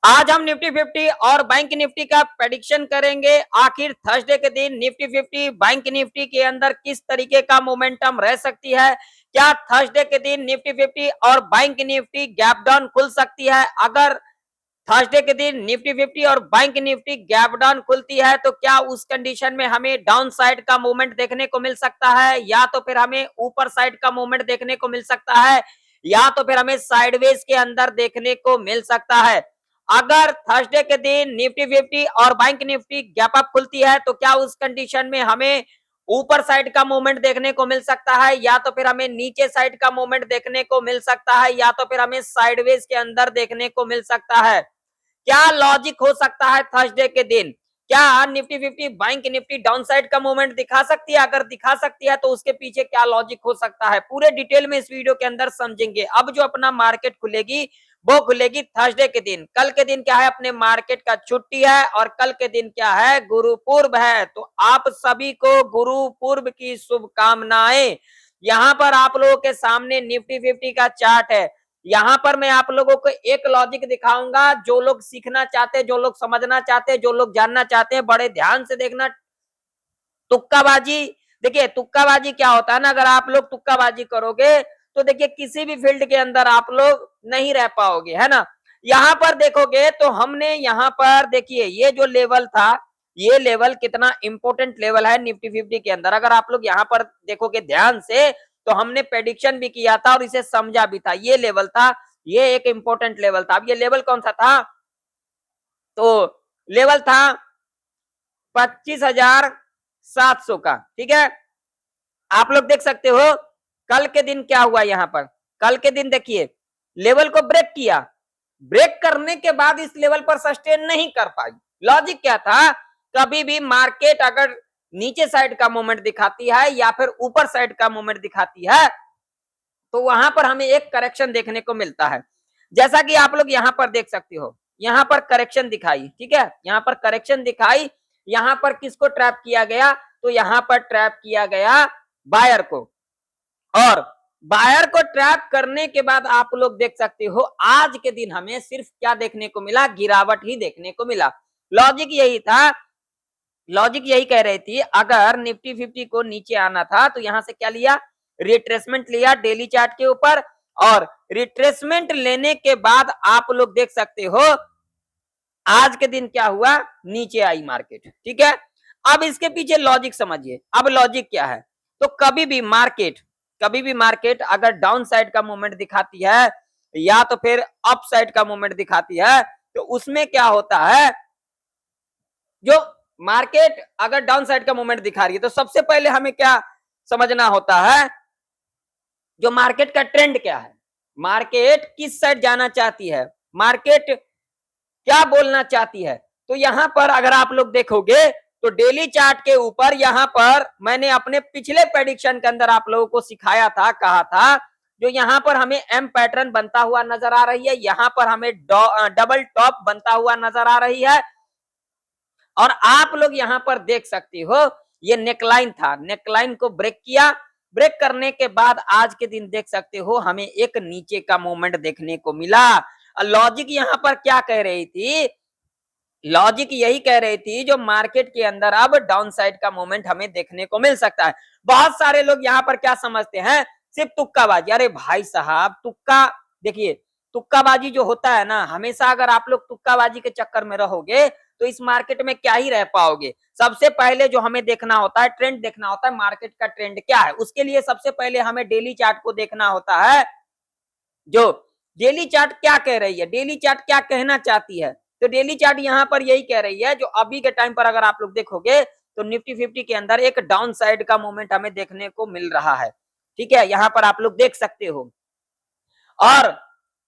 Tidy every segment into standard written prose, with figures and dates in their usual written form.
आज हम निफ्टी 50 और बैंक निफ्टी का प्रेडिक्शन करेंगे। आखिर थर्सडे के दिन निफ्टी 50 बैंक निफ्टी के अंदर किस तरीके का मोमेंटम रह सकती है। क्या थर्सडे के दिन निफ्टी 50 और बैंक निफ्टी गैप डाउन खुल सकती है। अगर थर्सडे के दिन निफ्टी 50 और बैंक निफ्टी गैप डाउन खुलती है तो क्या उस कंडीशन में हमें डाउन साइड का मूवमेंट देखने को मिल सकता है, या तो फिर हमें ऊपर साइड का मूवमेंट देखने को मिल सकता है, या तो फिर हमें साइडवेज के अंदर देखने को मिल सकता है। अगर थर्सडे के दिन निफ्टी 50 और बैंक निफ्टी गैप अप खुलती है तो क्या उस कंडीशन में हमें ऊपर साइड का मूवमेंट देखने को मिल सकता है, या तो फिर हमें नीचे साइड का मूवमेंट देखने को मिल सकता है, या तो फिर हमें साइडवेज के अंदर देखने को मिल सकता है। क्या लॉजिक हो सकता है थर्सडे के दिन। क्या Nifty 50 bank Nifty down side का मूवमेंट दिखा सकती है। अगर दिखा सकती है तो उसके पीछे क्या लॉजिक हो सकता है, पूरे डिटेल में इस वीडियो के अंदर समझेंगे। अब जो अपना मार्केट खुलेगी वो खुलेगी थर्सडे के दिन। कल के दिन क्या है, अपने मार्केट का छुट्टी है और कल के दिन क्या है, गुरु पूर्व है। तो आप सभी को गुरु पूर्व की शुभकामनाएं। यहां पर आप लोगों के सामने निफ्टी 50 का चार्ट है। यहां पर मैं आप लोगों को एक लॉजिक दिखाऊंगा। जो लोग सीखना चाहते हैं, जो लोग समझना चाहते हैं, जो लोग जानना चाहते हैं, बड़े ध्यान से देखना। तुक्काबाजी, देखिए तुक्काबाजी क्या होता है ना, अगर आप लोग तुक्काबाजी करोगे तो देखिए किसी भी फील्ड के अंदर आप लोग नहीं रह पाओगे, है ना। यहां पर देखोगे तो हमने यहां पर देखिए ये जो लेवल था, ये लेवल कितना इंपॉर्टेंट लेवल है निफ्टी 50 के अंदर। अगर आप लोग यहां पर देखोगे ध्यान से तो हमने प्रेडिक्शन भी किया था और इसे समझा भी था। ये लेवल था, ये एक इंपॉर्टेंट लेवल था। अब ये लेवल कौन सा था, तो लेवल था 25,700 का, ठीक है। आप लोग देख सकते हो कल के दिन क्या हुआ। यहां पर कल के दिन देखिए लेवल को ब्रेक किया। ब्रेक करने के बाद इस लेवल पर सस्टेन नहीं कर पाई। लॉजिक क्या था, कभी भी मार्केट अगर नीचे साइड का मूवमेंट दिखाती है या फिर ऊपर साइड का मूवमेंट दिखाती है तो वहां पर हमें एक करेक्शन देखने को मिलता है। जैसा कि आप लोग यहां पर देख सकते हो, यहां पर करेक्शन दिखाई, ठीक है, यहां पर करेक्शन दिखाई। यहां पर किसको ट्रैप किया गया, तो यहां पर ट्रैप किया गया बायर को। और बायर को ट्रैप करने के बाद आप लोग देख सकते हो आज के दिन हमें सिर्फ क्या देखने को मिला, गिरावट ही देखने को मिला। लॉजिक यही था, लॉजिक यही कह रही थी अगर निफ्टी 50 को नीचे आना था तो यहां से क्या लिया, रिट्रेसमेंट लिया डेली चार्ट के ऊपर। और रिट्रेसमेंट लेने के बाद आप लोग देख सकते हो आज के दिन क्या हुआ, नीचे आई मार्केट, ठीक है। अब इसके पीछे लॉजिक समझिए। अब लॉजिक क्या है, तो कभी भी मार्केट अगर डाउन साइड का मूवमेंट दिखाती है या तो फिर अप साइड का मूवमेंट दिखाती है तो उसमें क्या होता है, जो मार्केट अगर डाउन साइड का मूवमेंट दिखा रही है तो सबसे पहले हमें क्या समझना होता है, जो मार्केट का ट्रेंड क्या है, मार्केट किस साइड जाना चाहती है, मार्केट क्या बोलना चाहती है। तो यहां पर अगर आप लोग देखोगे तो डेली चार्ट के ऊपर यहां पर मैंने अपने पिछले प्रेडिक्शन के अंदर आप लोगों को सिखाया था, कहा था जो यहां पर हमें एम पैटर्न बनता हुआ नजर आ रही है, यहां पर हमें डबल टॉप बनता हुआ नजर आ रही है। और आप लोग यहां पर देख सकते हो ये नेकलाइन था, नेकलाइन को ब्रेक किया। ब्रेक करने के बाद आज के दिन देख सकते हो हमें एक नीचे का मूवमेंट देखने को मिला। लॉजिक यहां पर क्या कह रही थी, लॉजिक यही कह रही थी जो मार्केट के अंदर अब डाउन साइड का मूवमेंट हमें देखने को मिल सकता है। बहुत सारे लोग यहां पर क्या समझते हैं, सिर्फ तुक्काबाजी। अरे भाई साहब तुक्का, देखिए तुक्काबाजी जो होता है ना, हमेशा अगर आप लोग तुक्काबाजी के चक्कर में रहोगे तो इस मार्केट में क्या ही रह पाओगे। सबसे पहले जो हमें देखना होता है, ट्रेंड देखना होता है, मार्केट का ट्रेंड क्या है। उसके लिए सबसे पहले हमें डेली चार्ट को देखना होता है। जो डेली चार्ट क्या कह रही है, डेली चार्ट क्या कहना चाहती है, तो डेली चार्ट यहां पर यही कह रही है, जो अभी के टाइम पर अगर आप लोग देखोगे तो निफ्टी 50 के अंदर एक डाउन साइड का मूवमेंट हमें देखने को मिल रहा है, ठीक है, यहां पर आप लोग देख सकते हो। और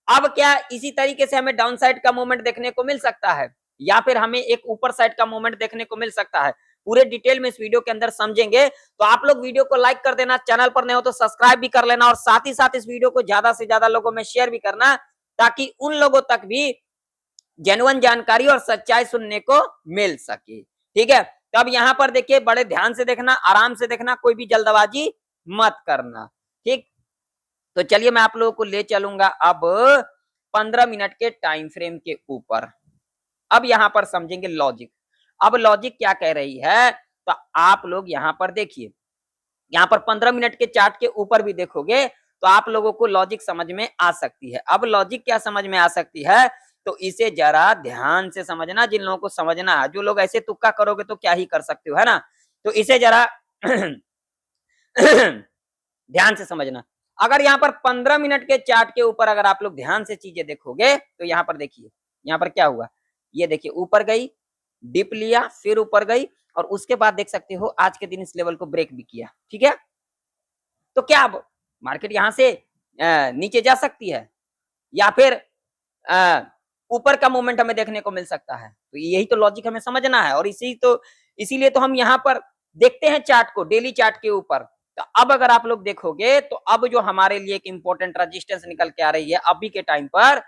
अब क्या इसी तरीके से हमें डाउन साइड का मूवमेंट देखने को मिल सकता है या फिर हमें एक ऊपर साइड का मूवमेंट देखने को मिल सकता है, पूरे डिटेल में इस वीडियो के अंदर समझेंगे। तो आप लोग वीडियो को लाइक कर देना, चैनल पर नए हो तो सब्सक्राइब भी कर लेना और साथ ही साथ इस वीडियो को ज्यादा से ज्यादा लोगों में शेयर भी करना ताकि उन लोगों तक भी जेन्युइन जानकारी और सच्चाई सुनने को मिल सके, ठीक है। तो अब यहाँ पर देखिए बड़े ध्यान से देखना, आराम से देखना, कोई भी जल्दबाजी मत करना, ठीक। तो चलिए मैं आप लोगों को ले चलूंगा अब 15 मिनट के टाइम फ्रेम के ऊपर। अब यहाँ पर समझेंगे लॉजिक। अब लॉजिक क्या कह रही है, तो आप लोग यहाँ पर देखिए, यहाँ पर 15 मिनट के चार्ट के ऊपर भी देखोगे तो आप लोगों को लॉजिक समझ में आ सकती है। अब लॉजिक क्या समझ में आ सकती है, तो इसे जरा ध्यान से समझना, जिन लोगों को समझना है। जो लोग ऐसे तुक्का करोगे तो क्या ही कर सकते हो, है ना। तो इसे जरा ध्यान से समझना। अगर यहाँ पर 15 मिनट के चार्ट के ऊपर अगर आप लोग ध्यान से चीजें देखोगे तो यहाँ पर देखिए, यहाँ पर क्या हुआ, ये देखिए ऊपर गई, डिप लिया, फिर ऊपर गई, और उसके बाद देख सकते हो आज के दिन इस लेवल को ब्रेक भी किया। ठीक है, तो क्या अब मार्केट यहाँ से नीचे जा सकती है, या फिर अ, ऊपर का मूवमेंट हमें देखने को मिल सकता है। तो यही तो लॉजिक हमें समझना है, और इसीलिए तो हम यहाँ पर देखते हैं चार्ट को, डेली चार्ट के ऊपर। तो अब अगर आप लोग देखोगे तो अब जो हमारे लिए एक इंपॉर्टेंट रेजिस्टेंस निकल के आ रही है अभी के टाइम पर,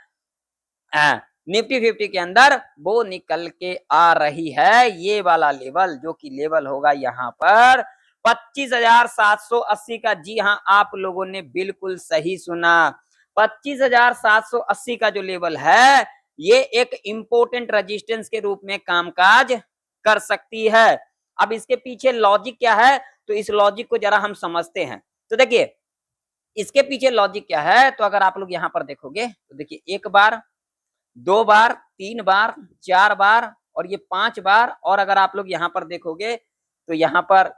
निफ्टी 50 के अंदर, वो निकल के आ रही है ये वाला लेवल, जो कि लेवल होगा यहाँ पर 25,780 का। जी हाँ, आप लोगों ने बिल्कुल सही सुना, 25,780 का जो लेवल है, ये एक इंपॉर्टेंट रेजिस्टेंस के रूप में कामकाज कर सकती है। अब इसके पीछे लॉजिक क्या है, तो इस लॉजिक को जरा हम समझते हैं। तो देखिए, इसके पीछे लॉजिक क्या है, तो अगर आप लोग यहाँ पर देखोगे तो देखिए, एक बार, दो बार, तीन बार, चार बार, और ये 5 बार, और अगर आप लोग यहाँ पर देखोगे तो यहाँ पर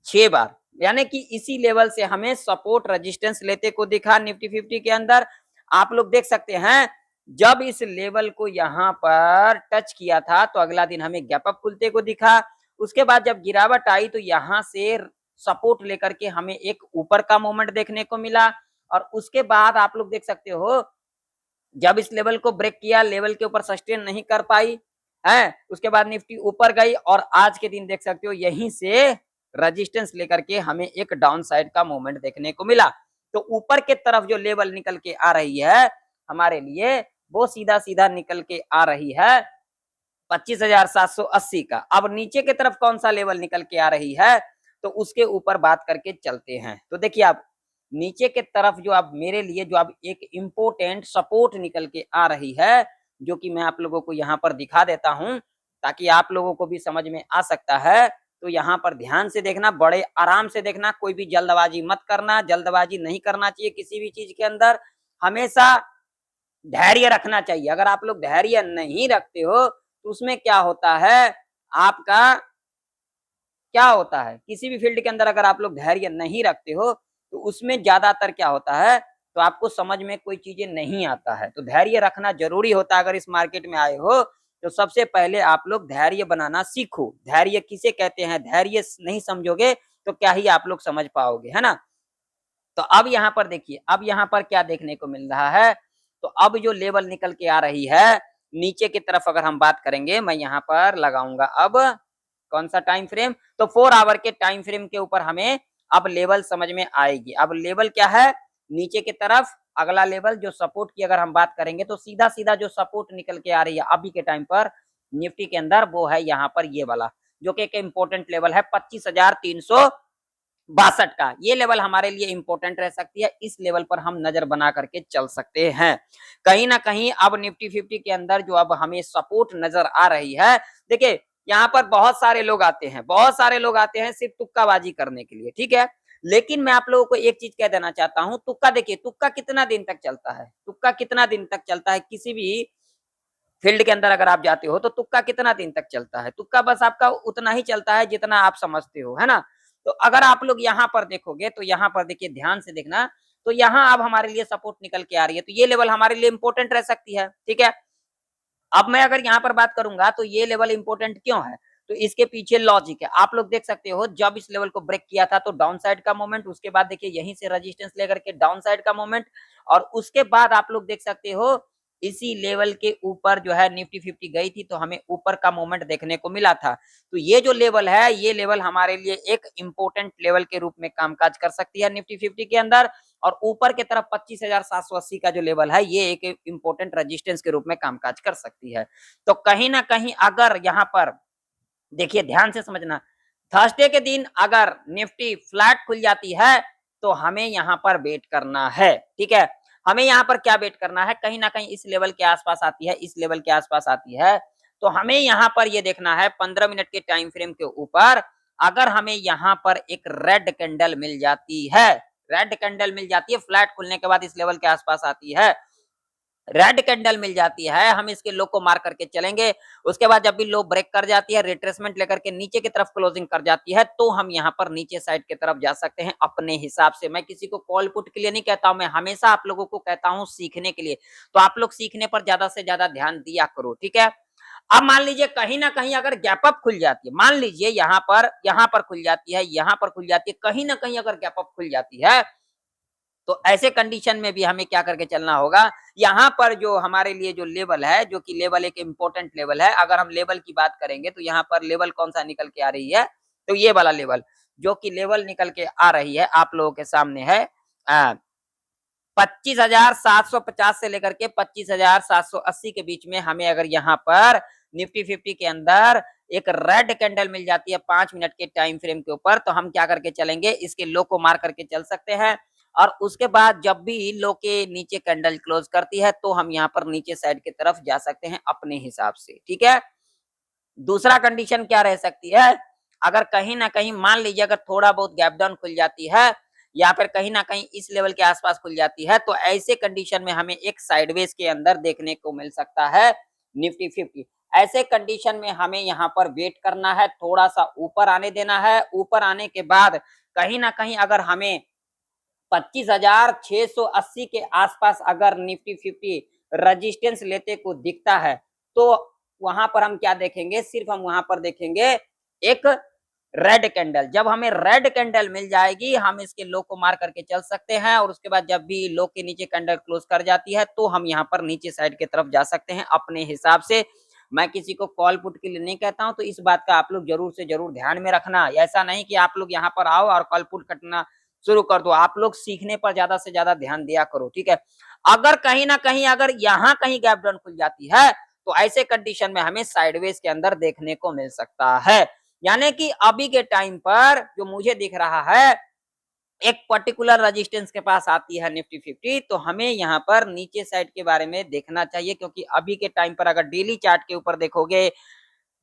6 बार, यानी कि इसी लेवल से हमें सपोर्ट रेजिस्टेंस लेते को दिखा निफ्टी 50 के अंदर। आप लोग देख सकते हैं, जब इस लेवल को यहाँ पर टच किया था तो अगला दिन हमें गैप अप खुलते को दिखा। उसके बाद जब गिरावट आई तो यहाँ से सपोर्ट लेकर के हमें एक ऊपर का मोमेंट देखने को मिला, और उसके बाद आप लोग देख सकते हो, जब इस लेवल को ब्रेक किया, लेवल के ऊपर सस्टेन नहीं कर पाई है, उसके बाद निफ्टी ऊपर गई, और आज के दिन देख सकते हो यहीं से रेजिस्टेंस लेकर के हमें एक डाउन साइड का मूवमेंट देखने को मिला। तो ऊपर के तरफ जो लेवल निकल के आ रही है हमारे लिए, वो सीधा सीधा निकल के आ रही है 25,780 का। अब नीचे की तरफ कौन सा लेवल निकल के आ रही है, तो उसके ऊपर बात करके चलते हैं। तो देखिए, आप नीचे के तरफ जो अब मेरे लिए जो अब एक इम्पोर्टेंट सपोर्ट निकल के आ रही है, जो कि मैं आप लोगों को यहाँ पर दिखा देता हूँ ताकि आप लोगों को भी समझ में आ सकता है। तो यहाँ पर ध्यान से देखना, बड़े आराम से देखना, कोई भी जल्दबाजी मत करना, जल्दबाजी नहीं करना चाहिए किसी भी चीज के अंदर। हमेशा धैर्य रखना चाहिए। अगर आप लोग धैर्य नहीं रखते हो तो उसमें क्या होता है, आपका क्या होता है, किसी भी फील्ड के अंदर अगर आप लोग धैर्य नहीं रखते हो तो उसमें ज्यादातर क्या होता है, तो आपको समझ में कोई चीजें नहीं आता है। तो धैर्य रखना जरूरी होता है। अगर इस मार्केट में आए हो तो सबसे पहले आप लोग धैर्य बनाना सीखो। धैर्य किसे कहते हैं, धैर्य नहीं समझोगे तो क्या ही आप लोग समझ पाओगे, है ना। तो अब यहाँ पर देखिए, अब यहाँ पर क्या देखने को मिल रहा है, तो अब जो लेवल निकल के आ रही है नीचे की तरफ, अगर हम बात करेंगे, मैं यहाँ पर लगाऊंगा अब कौन सा टाइम फ्रेम, तो 4 आवर के टाइम फ्रेम के ऊपर हमें अब लेवल समझ में आएगी। अब लेवल क्या है, नीचे की तरफ अगला लेवल जो सपोर्ट की अगर हम बात करेंगे, तो सीधा सीधा जो सपोर्ट निकल के आ रही है अभी के टाइम पर निफ्टी के अंदर, वो है यहाँ पर ये वाला, जो कि एक इंपॉर्टेंट लेवल है 25,362 का। ये लेवल हमारे लिए इंपॉर्टेंट रह सकती है। इस लेवल पर हम नजर बना करके चल सकते हैं। कहीं ना कहीं अब निफ्टी 50 के अंदर जो अब हमें सपोर्ट नजर आ रही है, देखिए यहाँ पर बहुत सारे लोग आते हैं, बहुत सारे लोग आते हैं सिर्फ तुक्काबाजी करने के लिए, ठीक है। लेकिन मैं आप लोगों को एक चीज कह देना चाहता हूं, तुक्का देखिए, तुक्का कितना दिन तक चलता है, तुक्का कितना दिन तक चलता है, किसी भी फील्ड के अंदर अगर आप जाते हो तो तुक्का कितना दिन तक चलता है, तुक्का बस आपका उतना ही चलता है जितना आप समझते हो, है ना। तो अगर आप लोग यहाँ पर देखोगे तो यहाँ पर देखिए, ध्यान से देखना, तो यहाँ अब हमारे लिए सपोर्ट निकल के आ रही है, तो ये लेवल हमारे लिए इंपॉर्टेंट रह सकती है, ठीक है। अब मैं अगर यहाँ पर बात करूंगा तो ये लेवल इंपॉर्टेंट क्यों है, तो इसके पीछे लॉजिक है। आप लोग देख सकते हो, जब इस लेवल को ब्रेक किया था तो डाउन साइड का मोमेंट, उसके बाद देखिए यहीं से रेजिस्टेंस लेकर के डाउन साइड का मोमेंट, और उसके बाद आप लोग देख सकते हो इसी लेवल के ऊपर जो है निफ्टी 50 गई थी तो हमें ऊपर का मोमेंट देखने को मिला था। तो ये जो लेवल है, ये लेवल हमारे लिए एक इंपॉर्टेंट लेवल के रूप में कामकाज कर सकती है निफ्टी 50 के अंदर, और ऊपर की तरफ 25,780 का जो लेवल है, ये एक इंपॉर्टेंट रेजिस्टेंस के रूप में कामकाज कर सकती है। तो कहीं ना कहीं अगर यहाँ पर देखिए, ध्यान से समझना, थर्सडे के दिन अगर निफ्टी फ्लैट खुल जाती है तो हमें यहाँ पर वेट करना है, ठीक है। हमें यहाँ पर क्या वेट करना है, कहीं ना कहीं इस लेवल के आसपास आती है, इस लेवल के आसपास आती है, तो हमें यहाँ पर ये देखना है 15 मिनट के टाइम फ्रेम के ऊपर अगर हमें यहाँ पर एक रेड कैंडल मिल जाती है, रेड कैंडल मिल जाती है, फ्लैट खुलने के बाद इस लेवल के आसपास आती है, रेड कैंडल मिल जाती है, हम इसके लो को मार करके चलेंगे। उसके बाद जब भी लो ब्रेक कर जाती है, रिट्रेसमेंट लेकर के नीचे की तरफ क्लोजिंग कर जाती है, तो हम यहाँ पर नीचे साइड की तरफ जा सकते हैं अपने हिसाब से। मैं किसी को कॉल पुट के लिए नहीं कहता हूं, मैं हमेशा आप लोगों को कहता हूं सीखने के लिए। तो आप लोग सीखने पर ज्यादा से ज्यादा ध्यान दिया करो, ठीक है। अब मान लीजिए कहीं ना कहीं अगर गैप अप खुल जाती है, मान लीजिए यहाँ पर खुल जाती है, यहाँ पर खुल जाती है, कहीं ना कहीं अगर गैप अप खुल जाती है, तो ऐसे कंडीशन में भी हमें क्या करके चलना होगा, यहाँ पर जो हमारे लिए जो लेवल है, जो कि लेवल एक इंपॉर्टेंट लेवल है, अगर हम लेवल की बात करेंगे तो यहाँ पर लेवल कौन सा निकल के आ रही है, तो ये वाला लेवल जो कि लेवल निकल के आ रही है आप लोगों के सामने है 25,750 से लेकर के 25,780 के बीच में हमें अगर यहाँ पर निफ्टी 50 के अंदर एक रेड कैंडल मिल जाती है 5 मिनट के टाइम फ्रेम के ऊपर, तो हम क्या करके चलेंगे, इसके लो को मार करके चल सकते हैं। और उसके बाद जब भी लो के नीचे कैंडल क्लोज करती है, तो हम यहाँ पर नीचे साइड की तरफ जा सकते हैं अपने हिसाब से, ठीक है। दूसरा कंडीशन क्या रह सकती है, अगर कहीं ना कहीं मान लीजिए अगर थोड़ा बहुत गैप डाउन खुल जाती है या फिर कहीं ना कहीं इस लेवल के आसपास खुल जाती है, तो ऐसे कंडीशन में हमें एक साइडवेज के अंदर देखने को मिल सकता है निफ्टी 50। ऐसे कंडीशन में हमें यहाँ पर वेट करना है, थोड़ा सा ऊपर आने देना है। ऊपर आने के बाद कहीं ना कहीं अगर हमें 25,680 के आसपास अगर निफ्टी 50 रजिस्टेंस लेते को दिखता है, तो वहां पर हम क्या देखेंगे, सिर्फ हम वहां पर देखेंगे एक रेड कैंडल। जब हमें रेड कैंडल मिल जाएगी, हम इसके लो को मार करके चल सकते हैं। और उसके बाद जब भी लो के नीचे कैंडल क्लोज कर जाती है, तो हम यहाँ पर नीचे साइड की तरफ जा सकते हैं अपने हिसाब से। मैं किसी को कॉल पुट के लिए नहीं कहता हूं, तो इस बात का आप लोग जरूर से जरूर ध्यान में रखना। ऐसा नहीं कि आप लोग यहाँ पर आओ और कॉल पुट कटना शुरू कर दो, आप लोग सीखने पर ज्यादा से ज्यादा ध्यान दिया करो, ठीक है। अगर कहीं ना कहीं अगर यहाँ कहीं गैप डाउन खुल जाती है, तो ऐसे कंडीशन में हमें साइडवेज के अंदर देखने को मिल सकता है। यानी कि अभी के टाइम पर जो मुझे दिख रहा है, एक पर्टिकुलर रेजिस्टेंस के पास आती है निफ्टी 50, तो हमें यहाँ पर नीचे साइड के बारे में देखना चाहिए। क्योंकि अभी के टाइम पर अगर डेली चार्ट के ऊपर देखोगे,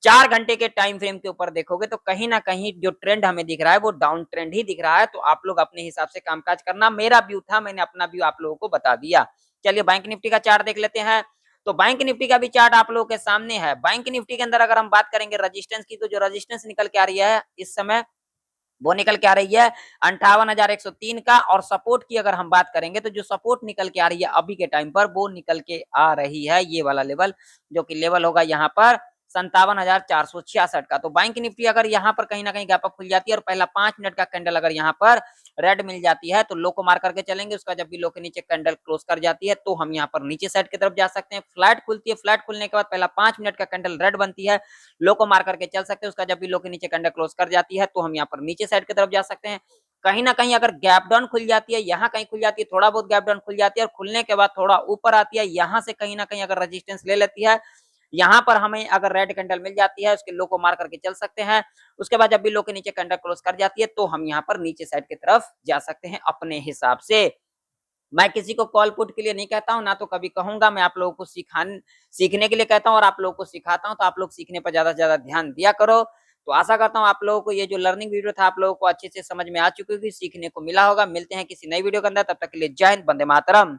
4 घंटे के टाइम फ्रेम के ऊपर देखोगे, तो कहीं ना कहीं जो ट्रेंड हमें दिख रहा है वो डाउन ट्रेंड ही दिख रहा है। तो आप लोग अपने हिसाब से कामकाज करना। मेरा व्यू था, मैंने अपना व्यू आप लोगों को बता दिया। चलिए बैंक निफ्टी का चार्ट देख लेते हैं। तो बैंक निफ्टी का भी चार्ट आप लोगों के सामने है। बैंक निफ्टी के अंदर अगर हम बात करेंगे रजिस्टेंस की, तो जो रजिस्टेंस निकल के आ रही है इस समय, वो निकल के आ रही है 58,103 का। और सपोर्ट की अगर हम बात करेंगे, तो जो सपोर्ट निकल के आ रही है अभी के टाइम पर, वो निकल के आ रही है ये वाला लेवल, जो कि लेवल होगा यहाँ पर 57,466 का। तो बैंक निफ्टी अगर यहाँ पर कहीं ना कहीं गैप अप खुल जाती है और पहला 5 मिनट का कैंडल अगर यहाँ पर रेड मिल जाती है, तो लो को मार करके चलेंगे। उसका जब भी लो के नीचे कैंडल क्लोज कर जाती है, तो हम यहाँ पर नीचे साइड की तरफ जा सकते हैं। फ्लैट खुलती है, फ्लैट खुलने के बाद पहला 5 मिनट का कैंडल रेड बनती है, लो को मार करके चल सकते हैं। उसका जब भी लो के नीचे कैंडल क्लोज कर जाती है, तो हम यहाँ पर नीचे साइड की तरफ जा सकते हैं। कहीं ना कहीं अगर गैप डाउन खुल जाती है, यहाँ कहीं खुल जाती है, थोड़ा बहुत गैप डाउन खुल जाती है और खुलने के बाद थोड़ा ऊपर आती है, यहाँ से कहीं ना कहीं अगर रेजिस्टेंस ले लेती है, यहाँ पर हमें अगर रेड कैंडल मिल जाती है, उसके लो को मार करके चल सकते हैं। उसके बाद जब भी लो के नीचे कैंडल क्लोज कर जाती है, तो हम यहाँ पर नीचे साइड की तरफ जा सकते हैं अपने हिसाब से। मैं किसी को कॉल पुट के लिए नहीं कहता हूं, ना तो कभी कहूंगा। मैं आप लोगों को सीखने के लिए कहता हूं और आप लोगों को सिखाता हूं। तो आप लोग सीखने पर ज्यादा से ज्यादा ध्यान दिया करो। तो आशा करता हूं आप लोगों को ये जो लर्निंग वीडियो था, आप लोगों को अच्छे से समझ में आ चुकी होगी, सीखने को मिला होगा। मिलते हैं किसी नई वीडियो के अंदर, तब तक के लिए जय हिंद, वंदे मातरम।